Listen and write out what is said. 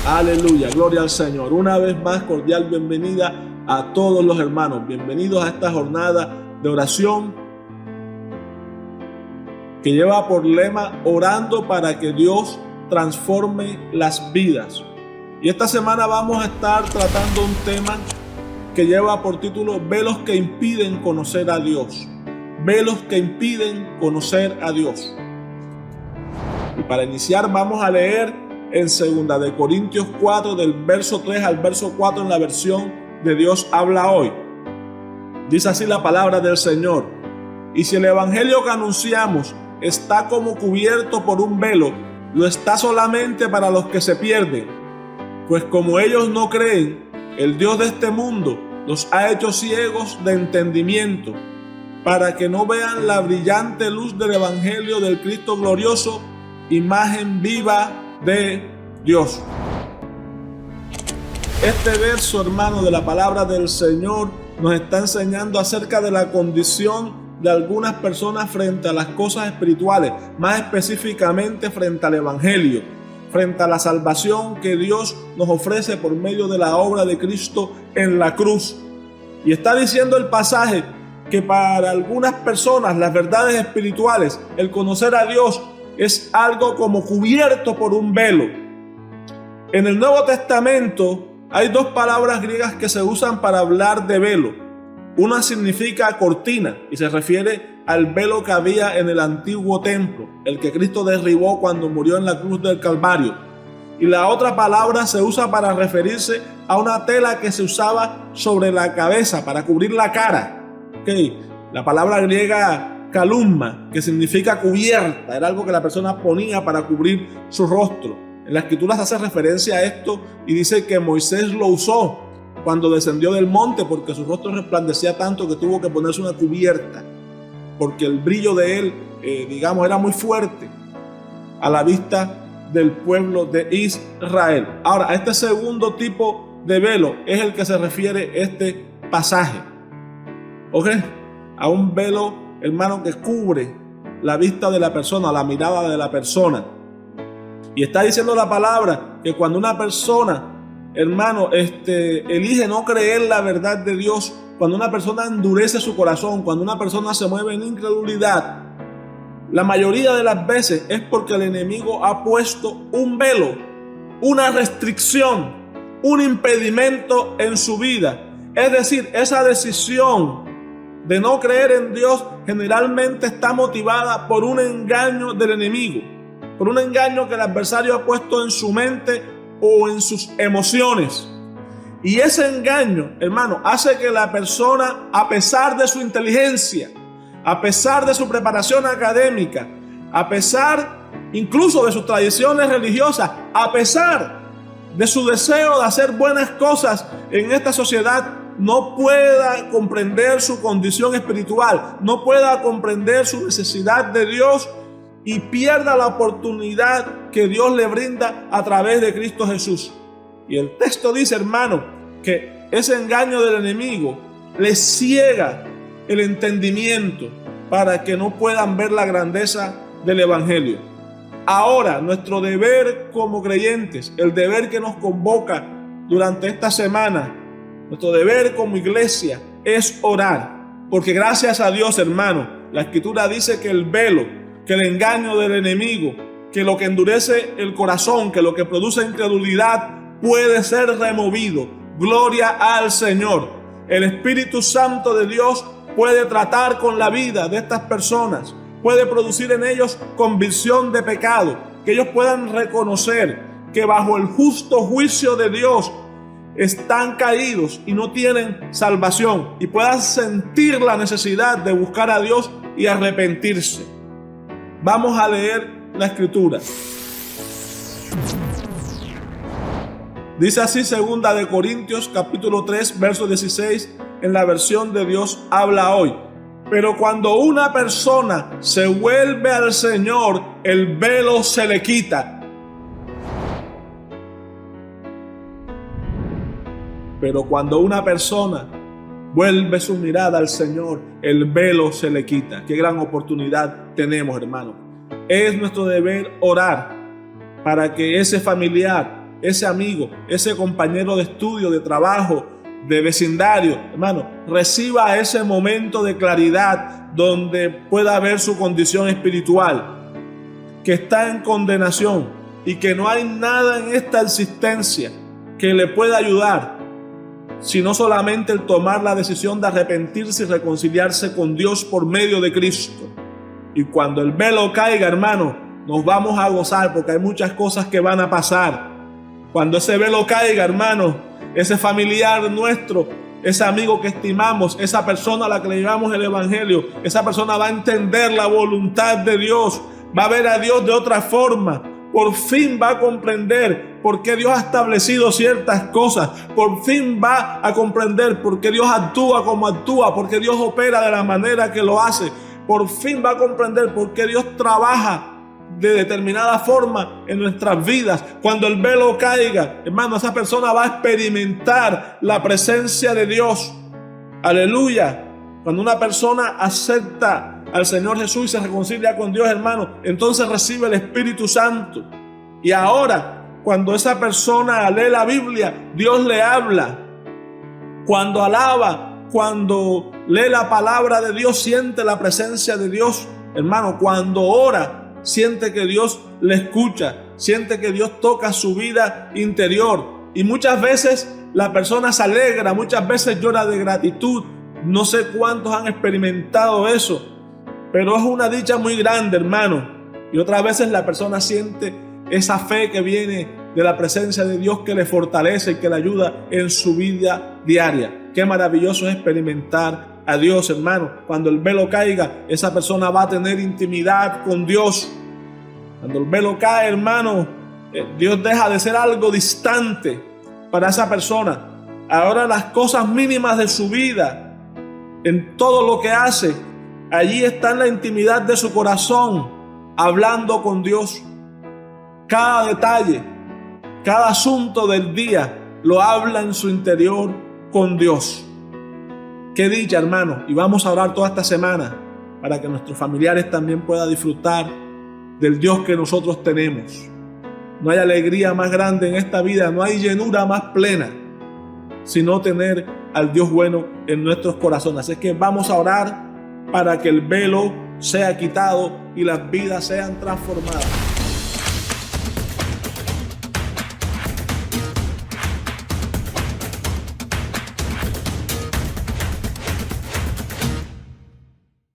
Aleluya, gloria al Señor. Una vez más, cordial bienvenida a todos los hermanos. Bienvenidos a esta jornada de oración que lleva por lema orando para que Dios transforme las vidas. Y esta semana vamos a estar tratando un tema que lleva por título Velos que impiden conocer a Dios. Velos que impiden conocer a Dios. Y para iniciar vamos a leer en 2 de Corintios 4 del verso 3 al verso 4 en la versión de Dios habla hoy. Dice así la palabra del Señor: y si el evangelio que anunciamos está como cubierto por un velo, lo está solamente para los que se pierden, pues como ellos no creen, el Dios de este mundo los ha hecho ciegos de entendimiento, para que no vean la brillante luz del evangelio del Cristo glorioso, imagen viva de Dios. Este verso, hermano, de la palabra del Señor nos está enseñando acerca de la condición de algunas personas frente a las cosas espirituales, más específicamente frente al evangelio, frente a la salvación que Dios nos ofrece por medio de la obra de Cristo en la cruz. Y está diciendo el pasaje que para algunas personas las verdades espirituales, el conocer a Dios, es algo como cubierto por un velo. En el Nuevo Testamento hay dos palabras griegas que se usan para hablar de velo. Una significa cortina y se refiere al velo que había en el antiguo templo, el que Cristo derribó cuando murió en la cruz del Calvario. Y la otra palabra se usa para referirse a una tela que se usaba sobre la cabeza para cubrir la cara. La palabra griega calumma, que significa cubierta, era algo que la persona ponía para cubrir su rostro. En la escritura se hace referencia a esto y dice que Moisés lo usó cuando descendió del monte porque su rostro resplandecía tanto que tuvo que ponerse una cubierta, porque el brillo de él, era muy fuerte a la vista del pueblo de Israel. Ahora, a este segundo tipo de velo es el que se refiere este pasaje. A un velo, hermano, que cubre la vista de la persona, la mirada de la persona. Y está diciendo la palabra que cuando una persona, hermano, elige no creer la verdad de Dios, cuando una persona endurece su corazón, cuando una persona se mueve en incredulidad, la mayoría de las veces es porque el enemigo ha puesto un velo, una restricción, un impedimento en su vida. Es decir, esa decisión de no creer en Dios generalmente está motivada por un engaño del enemigo, por un engaño que el adversario ha puesto en su mente o en sus emociones. Y ese engaño, hermano, hace que la persona, a pesar de su inteligencia, a pesar de su preparación académica, a pesar incluso de sus tradiciones religiosas, a pesar de su deseo de hacer buenas cosas en esta sociedad, no pueda comprender su condición espiritual, no pueda comprender su necesidad de Dios y pierda la oportunidad que Dios le brinda a través de Cristo Jesús. Y el texto dice, hermano, que ese engaño del enemigo le ciega el entendimiento para que no puedan ver la grandeza del evangelio. Ahora, nuestro deber como creyentes, el deber que nos convoca durante esta semana, nuestro deber como iglesia es orar, porque gracias a Dios, hermano, la escritura dice que el velo, que el engaño del enemigo, que lo que endurece el corazón, que lo que produce incredulidad puede ser removido. Gloria al Señor. El Espíritu Santo de Dios puede tratar con la vida de estas personas, puede producir en ellos convicción de pecado, que ellos puedan reconocer que bajo el justo juicio de Dios están caídos y no tienen salvación, y puedan sentir la necesidad de buscar a Dios y arrepentirse. Vamos a leer la escritura. Dice así 2 de Corintios capítulo 3 verso 16 en la versión de Dios habla hoy. Pero cuando una persona se vuelve al Señor, el velo se le quita. Pero cuando una persona vuelve su mirada al Señor, el velo se le quita. Qué gran oportunidad tenemos, hermano. Es nuestro deber orar para que ese familiar, ese amigo, ese compañero de estudio, de trabajo, de vecindario, hermano, reciba ese momento de claridad donde pueda ver su condición espiritual, que está en condenación y que no hay nada en esta existencia que le pueda ayudar, sino solamente el tomar la decisión de arrepentirse y reconciliarse con Dios por medio de Cristo. Y cuando el velo caiga, hermano, nos vamos a gozar, porque hay muchas cosas que van a pasar. Cuando ese velo caiga, hermano, ese familiar nuestro, ese amigo que estimamos, esa persona a la que le llevamos el evangelio, esa persona va a entender la voluntad de Dios, va a ver a Dios de otra forma. Por fin va a comprender por qué Dios ha establecido ciertas cosas. Por fin va a comprender por qué Dios actúa como actúa, por qué Dios opera de la manera que lo hace. Por fin va a comprender por qué Dios trabaja de determinada forma en nuestras vidas. Cuando el velo caiga, hermano, esa persona va a experimentar la presencia de Dios. Aleluya. Cuando una persona acepta al Señor Jesús y se reconcilia con Dios, hermano, entonces recibe el Espíritu Santo. Y ahora, cuando esa persona lee la Biblia, Dios le habla. Cuando alaba, cuando lee la palabra de Dios, siente la presencia de Dios. Hermano, cuando ora, siente que Dios le escucha, siente que Dios toca su vida interior. Y muchas veces la persona se alegra, muchas veces llora de gratitud. No sé cuántos han experimentado eso, pero es una dicha muy grande, hermano. Y otras veces la persona siente esa fe que viene de la presencia de Dios, que le fortalece y que le ayuda en su vida diaria. Qué maravilloso es experimentar a Dios, hermano. Cuando el velo caiga, esa persona va a tener intimidad con Dios. Cuando el velo cae, hermano, Dios deja de ser algo distante para esa persona. Ahora las cosas mínimas de su vida, en todo lo que hace, allí está en la intimidad de su corazón, hablando con Dios. Cada detalle, cada asunto del día lo habla en su interior con Dios. Qué dicha, hermano. Y vamos a orar toda esta semana para que nuestros familiares también puedan disfrutar del Dios que nosotros tenemos. No hay alegría más grande en esta vida, no hay llenura más plena, sino tener al Dios bueno en nuestros corazones. Así que vamos a orar para que el velo sea quitado y las vidas sean transformadas.